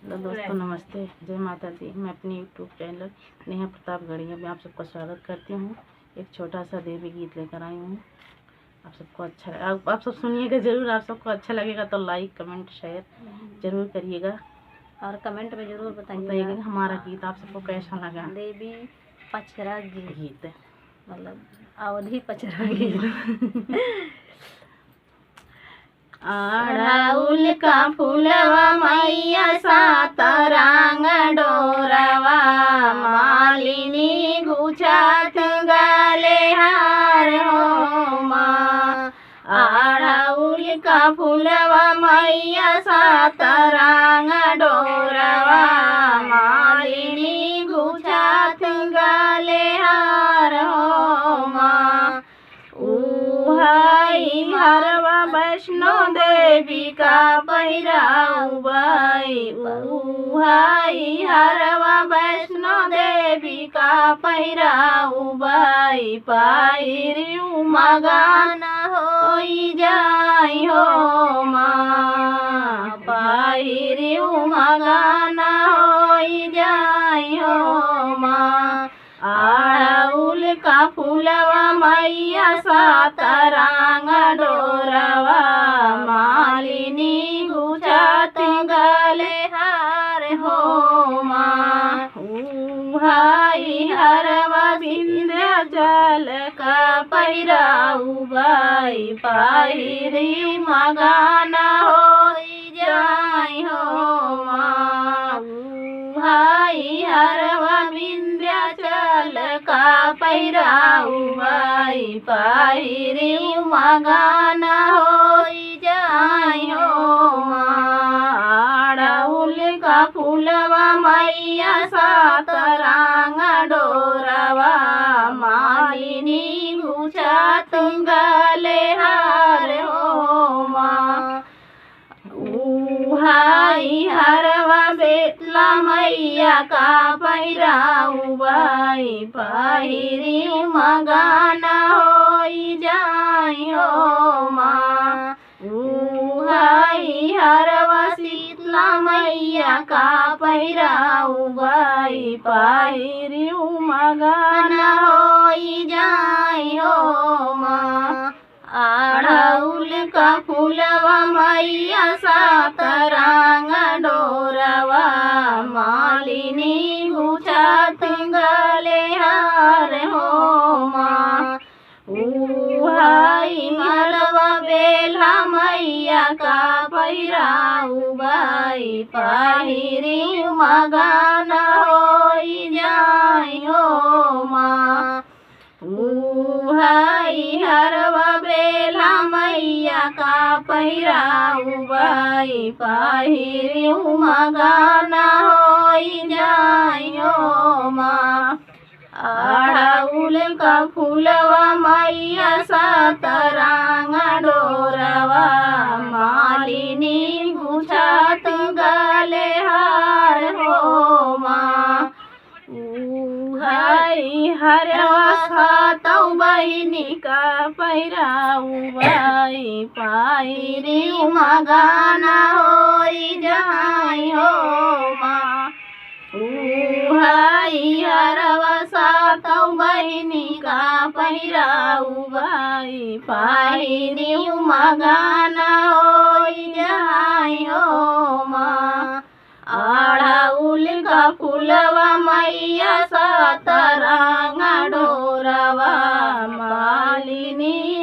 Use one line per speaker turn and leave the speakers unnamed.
Hello दोस्तों, नमस्ते, जय माता दी। मैं अपनी यूट्यूब चैनल नेहा प्रतापगढ़िया में आप सबका स्वागत करती हूँ। एक छोटा सा देवी गीत लेकर आई हूँ। आप सबको अच्छा आप सब सुनिएगा ज़रूर। आप सबको अच्छा लगेगा तो लाइक कमेंट शेयर ज़रूर करिएगा
और कमेंट में ज़रूर बताइएगा
हमारा गीत आप सबको कैसा लगा।
देवी पचरा गीत
मतलब
अवधि पचरा गीत।
अड़हुल का फूलवा मैया सात रंग डोरवा, मालिनी गुछत गले हार हो माँ। अड़हुल का फूलवा मैया सात रंग डोरवा, मालिनी गुछत गले हार हो माँ। हरवा वैष्णो देवी का पहिराऊ बाई, हरवा वैष्णो देवी का पहिराऊ बाई। पाहिरियू मगाना होई जाई हो माँ, पाहिरियू मगाना होई जाई हो माँ। अड़हुल का फूलवा मैया सात रंग डोरवा, मालिनी गुछत गले हार हो माँ। हरवा विंध्याचल का पहिराऊ बाई, पाहिरी मगाना होई जाई हो माँ। हरवा विंध्याचल का पहिराऊ बाई, पाहिरी मगाना होई जाई हो माँ। अड़हुल का फूलवा मैया सात रंग डोरवा, मालिनी गुछत गले हार हो माँ। हरवा बेतला मैया का पहिराऊ बाई, पाहिरी मगाना होई जाई हो माँ। हरवा शीतला मैया का पहिराऊ बाई, पाहिरी मगाना होई जाई हो माँ। अड़हुल का फूलवा मैया सात रंग डोरवा, मालिनी गुछत गले हार हो माँ। मलवा बेला मैया का पहिराऊ बाई, पाहिरी मगाना होई जाई हो माँ। हरवा बेला मैया का पहिराऊ बाई, पाहिरी मगाना होई जाई हो माँ। अड़हुल का फूलवा मैया सात रंग डोरवा, मालिनी गुछत गले हार हो माँ। हरवा सातौ बहिनी का पहिराऊ बाई, पाहिरी मगाना होई जाई हो माँ। हरवा सातौ बहिनी का पहिराऊ बाई, पाहिरी मगाना होई जाई हो माँ। अड़हुल का फूलवा मैया सात रंग डोरवा, मालिनी